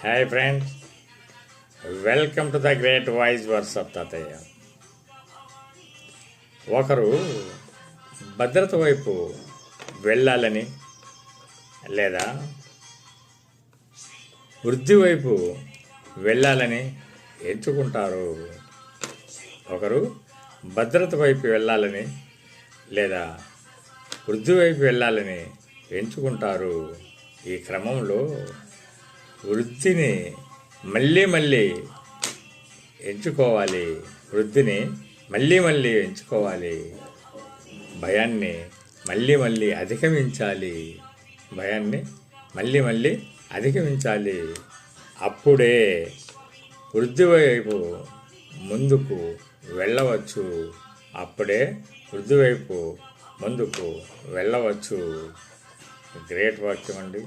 Hi friends, welcome to the great voice verse of తాతయ్య. ఒకరు భద్రత వైపు వెళ్ళాలని లేదా వృద్ధి వైపు వెళ్ళాలని ఎంచుకుంటారు. ఒకరు భద్రత వైపు వెళ్ళాలని లేదా వృద్ధి వైపు వెళ్ళాలని ఎంచుకుంటారు. ఈ క్రమంలో వృద్ధిని మళ్ళీ ఎంచుకోవాలి. వృద్ధిని మళ్ళీ ఎంచుకోవాలి. భయాన్ని మళ్ళీ అధిగమించాలి. భయాన్ని మళ్ళీ అధిగమించాలి. అప్పుడే వృద్ధి వైపు ముందుకు వెళ్ళవచ్చు. అప్పుడే వృద్ధి వైపు ముందుకు వెళ్ళవచ్చు. గ్రేట్ వాక్యం అండి.